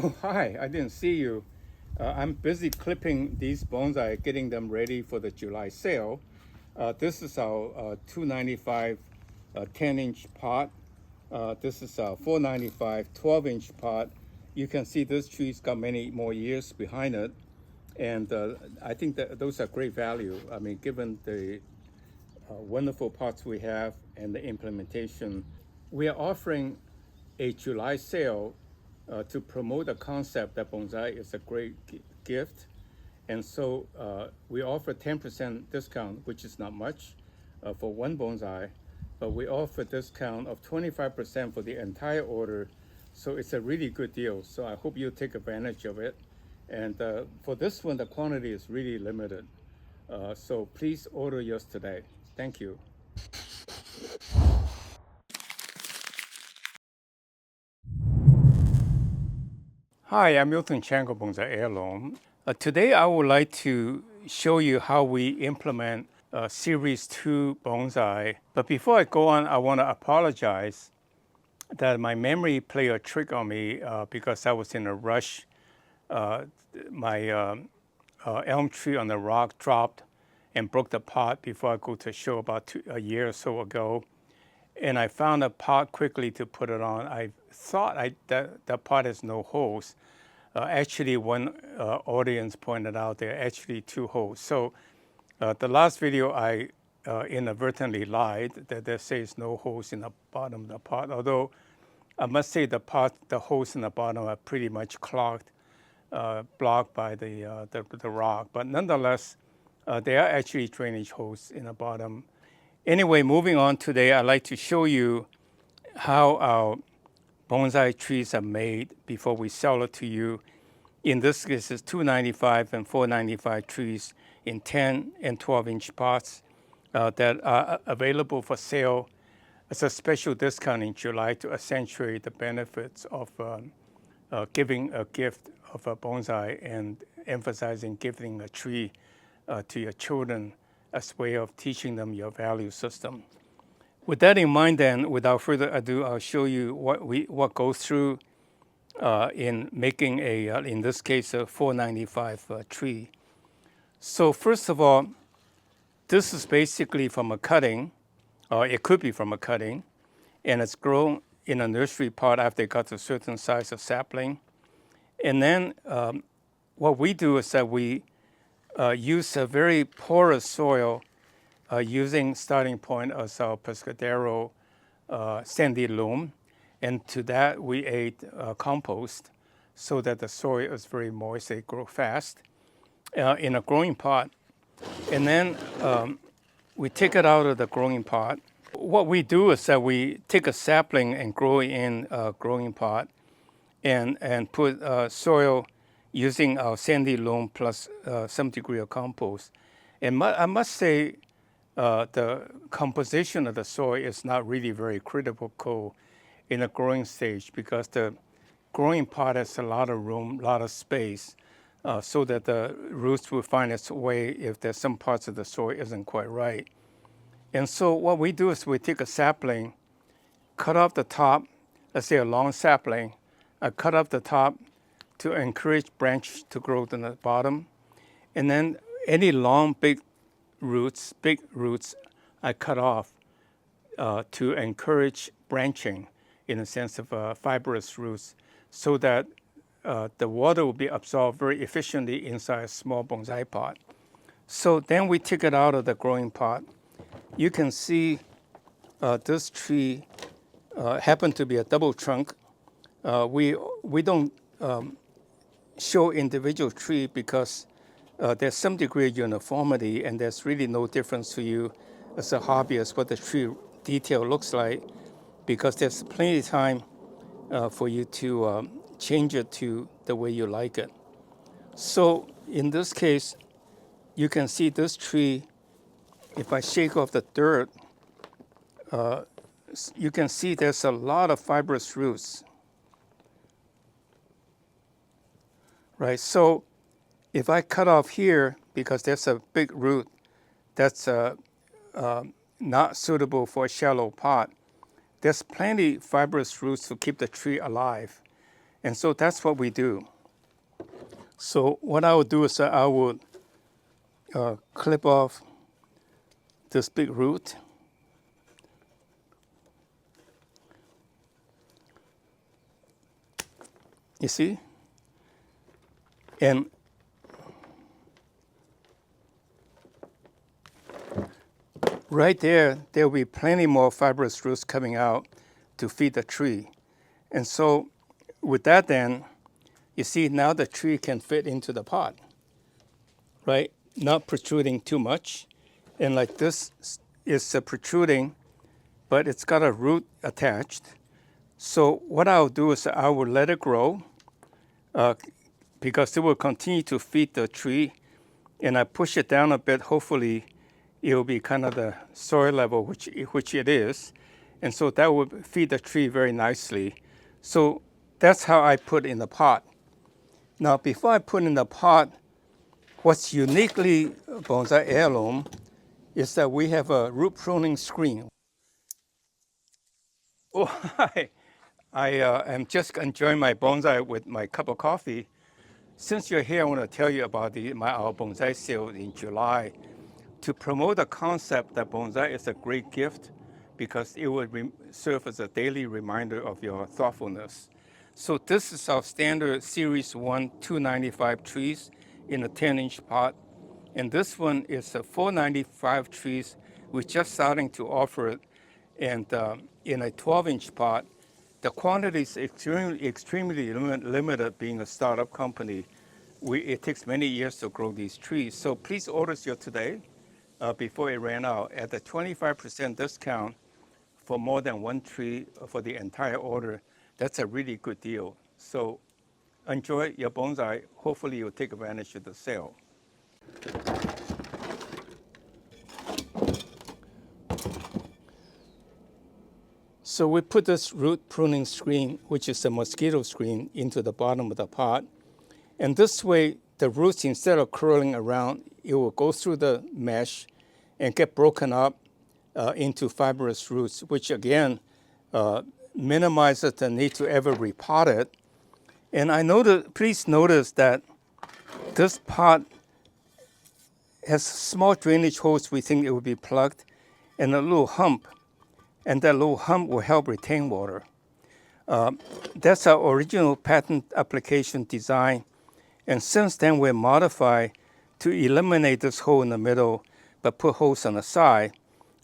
Oh, hi, I didn't see you. I'm busy clipping these bonsai, getting them ready for the July sale. This is our 295 10-inch pot. This is our 495 12-inch pot. You can see this tree's got many more years behind it. And I think that those are great value. I mean, given the wonderful pots we have and the implementation. We are offering a July sale to promote the concept that bonsai is a great gift. And so we offer 10% discount, which is not much for one bonsai, but we offer discount of 25% for the entire order. So it's a really good deal. So I hope you take advantage of it. And for this one, the quantity is really limited. So please order yours today. Thank you. Hi, I'm miltonchang of Bonsaiheirloom. Today I would like to show you how we implement Series 2 bonsai. But before I go on, I want to apologize that my memory played a trick on me because I was in a rush. My elm tree on the rock dropped and broke the pot before I go to a show about a year or so ago. And I found a pot quickly to put it on. I thought that pot has no holes. Actually, one audience pointed out there are actually two holes. So the last video I inadvertently lied that there says no holes in the bottom of the pot. Although I must say the holes in the bottom are pretty much clogged, blocked by the rock. But nonetheless, there are actually drainage holes in the bottom. Anyway, moving on today, I'd like to show you how our bonsai trees are made before we sell it to you. In this case, it's 295 and 495 trees in 10 and 12-inch pots that are available for sale as a special discount in July to accentuate the benefits of giving a gift of a bonsai and emphasizing giving a tree to your children as a way of teaching them your value system. With that in mind, then, without further ado, I'll show you what goes through in making in this case, a 495 tree. So first of all, this is basically from a cutting, or it could be from a cutting, and it's grown in a nursery pot after it got to a certain size of sapling. And then what we do is that we use a very porous soil using starting point as our pescadero sandy loam. And to that, we add compost so that the soil is very moist, they grow fast in a growing pot. And then we take it out of the growing pot. What we do is that we take a sapling and grow it in a growing pot and put soil using our sandy loam plus some degree of compost. And I must say, the composition of the soil is not really very critical in the growing stage because the growing pot has a lot of room, a lot of space, so that the roots will find its way if there's some parts of the soil isn't quite right. And so what we do is we take a sapling, cut off the top, let's say a long sapling, cut off the top to encourage branch to grow in the bottom. And then any long, big roots, I cut off to encourage branching in the sense of fibrous roots so that the water will be absorbed very efficiently inside a small bonsai pot. So then we take it out of the growing pot. You can see this tree happened to be a double trunk. We don't show individual tree because there's some degree of uniformity and there's really no difference to you as a hobbyist what the tree detail looks like because there's plenty of time for you to change it to the way you like it. So in this case, you can see this tree, if I shake off the dirt, you can see there's a lot of fibrous roots, right? So if I cut off here, because there's a big root that's not suitable for a shallow pot, there's plenty fibrous roots to keep the tree alive. And so that's what we do. So what I would do is I would clip off this big root. You see? And right there will be plenty more fibrous roots coming out to feed the tree. And so with that then, you see now the tree can fit into the pot, right? Not protruding too much. And like this is protruding, but it's got a root attached. So what I'll do is I will let it grow because it will continue to feed the tree. And I push it down a bit, hopefully it will be kind of the soil level, which it is. And so that will feed the tree very nicely. So that's how I put in the pot. Now, before I put in the pot, what's uniquely bonsai heirloom is that we have a root pruning screen. Oh, hi. I am just enjoying my bonsai with my cup of coffee. Since you're here, I want to tell you about our bonsai sale in July to promote the concept that bonsai is a great gift because it will serve as a daily reminder of your thoughtfulness. So this is our standard Series 1 295 trees in a 10-inch pot. And this one is a 495 trees. We're just starting to offer it. And in a 12-inch pot, the quantity is extremely limited being a startup company. It takes many years to grow these trees. So please order yours today before it ran out at the 25% discount for more than one tree for the entire order. That's a really good deal. So enjoy your bonsai. Hopefully you'll take advantage of the sale. So we put this root pruning screen, which is a mosquito screen, into the bottom of the pot. And this way, the roots, instead of curling around, it will go through the mesh and get broken up into fibrous roots, which again minimizes the need to ever repot it. And please notice that this pot has small drainage holes. We think it will be plugged, and a little hump. And that little hump will help retain water. That's our original patent application design. And since then, we modified to eliminate this hole in the middle, but put holes on the side.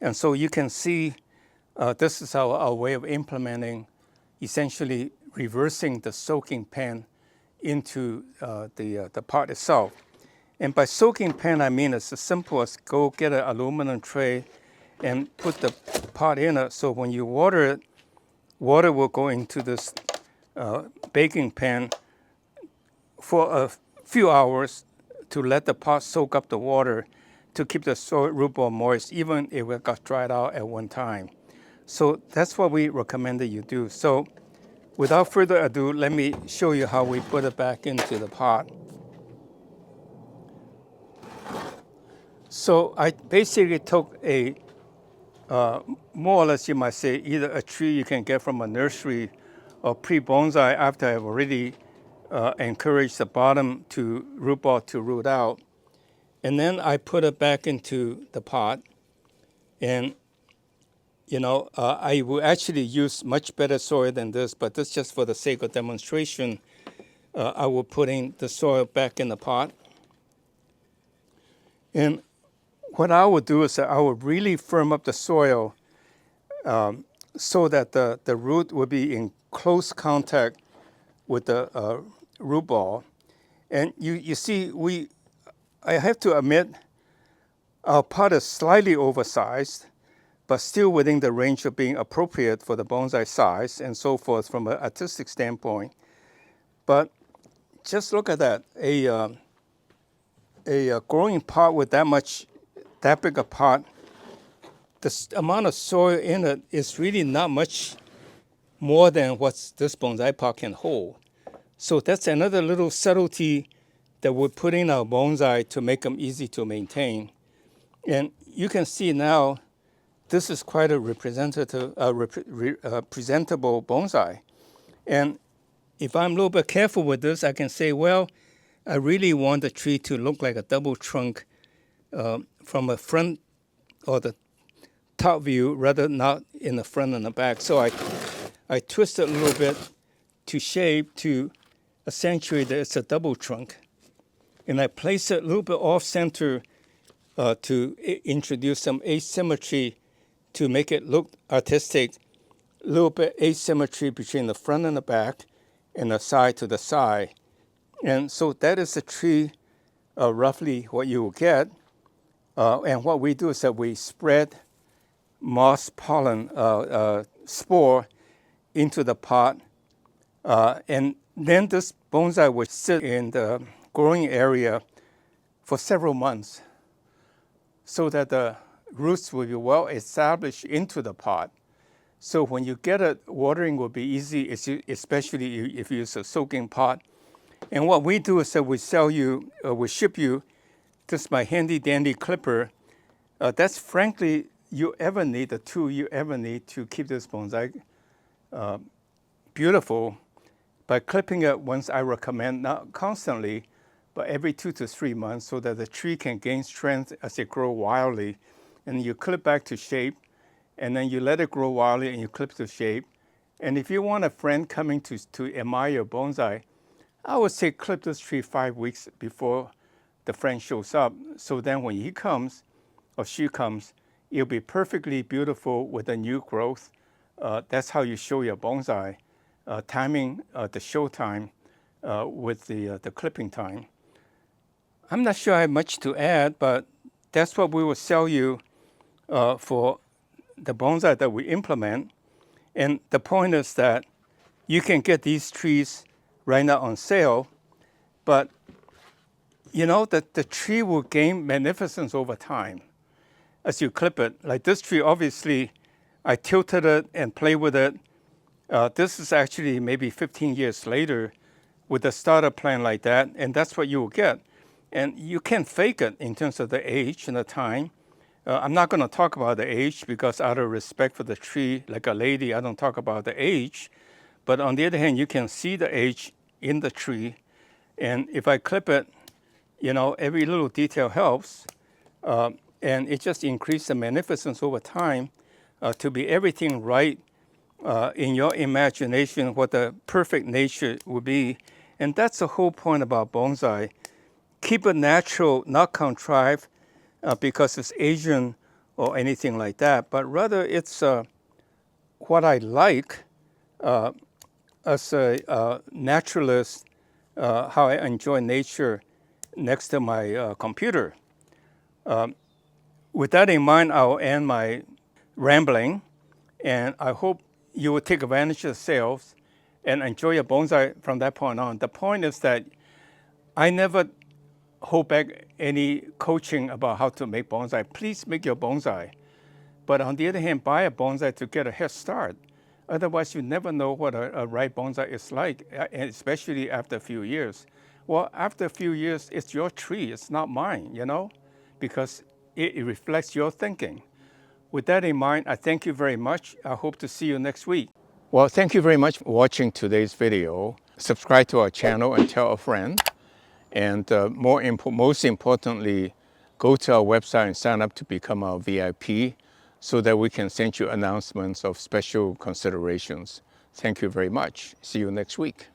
And so you can see this is our way of implementing, essentially reversing the soaking pan into the pot itself. And by soaking pan, I mean it's as simple as go get an aluminum tray and put the pot in it. So when you water it, water will go into this baking pan for a few hours to let the pot soak up the water to keep the root ball moist, even if it got dried out at one time. So that's what we recommend that you do. So without further ado, let me show you how we put it back into the pot. So I basically took a more or less, you might say, either a tree you can get from a nursery or pre-bonsai after I've already encouraged the bottom root ball to root out. And then I put it back into the pot. And, I will actually use much better soil than this, but this just for the sake of demonstration. I will put in the soil back in the pot. And what I would do is I would really firm up the soil so that the root will be in close contact with the root ball. And you see, I have to admit, our pot is slightly oversized, but still within the range of being appropriate for the bonsai size and so forth from an artistic standpoint. But just look at that, a growing pot with that big a pot, the amount of soil in it is really not much more than what this bonsai pot can hold. So that's another little subtlety that we put in our bonsai to make them easy to maintain. And you can see now, this is quite a presentable bonsai. And if I'm a little bit careful with this, I can say, well, I really want the tree to look like a double trunk from the front or the top view, rather not in the front and the back. So I twist it a little bit to shape to accentuate that it's a double trunk. And I place it a little bit off center to introduce some asymmetry to make it look artistic. A little bit asymmetry between the front and the back and the side to the side. And so that is the tree, roughly what you will get. And what we do is that we spread moss pollen spore into the pot. And then this bonsai will sit in the growing area for several months so that the roots will be well established into the pot. So when you get it, watering will be easy, especially if you use a soaking pot. And what we do is that we ship you this my handy dandy clipper. That's frankly the tool you ever need to keep this bonsai beautiful. By clipping it once, I recommend, not constantly, but every 2 to 3 months, so that the tree can gain strength as it grows wildly. And you clip back to shape, and then you let it grow wildly and you clip to shape. And if you want a friend coming to admire your bonsai, I would say clip this tree 5 weeks before the friend shows up. So then when he comes or she comes, it'll be perfectly beautiful with a new growth. That's how you show your bonsai, timing the show time with the clipping time. I'm not sure I have much to add, but that's what we will sell you for the bonsai that we implement. And the point is that you can get these trees right now on sale, but you know that the tree will gain magnificence over time as you clip it. Like this tree, obviously, I tilted it and played with it. This is actually maybe 15 years later with a starter plant like that, and that's what you will get. And you can't fake it in terms of the age and the time. I'm not going to talk about the age because out of respect for the tree, like a lady, I don't talk about the age. But on the other hand, you can see the age in the tree. And if I clip it, you know, every little detail helps. And it just increases the magnificence over time to be everything right in your imagination, what the perfect nature would be. And that's the whole point about bonsai. Keep it natural, not contrived because it's Asian or anything like that, but rather it's what I like as a naturalist, how I enjoy nature next to my computer. With that in mind, I'll end my rambling, and I hope you will take advantage of the sales and enjoy your bonsai from that point on. The point is that I never hold back any coaching about how to make bonsai. Please make your bonsai. But on the other hand, buy a bonsai to get a head start. Otherwise, you never know what a right bonsai is like, especially after a few years. Well, after a few years, it's your tree. It's not mine, you know, because it reflects your thinking. With that in mind, I thank you very much. I hope to see you next week. Well, thank you very much for watching today's video. Subscribe to our channel and tell a friend. And most importantly, go to our website and sign up to become our VIP so that we can send you announcements of special considerations. Thank you very much. See you next week.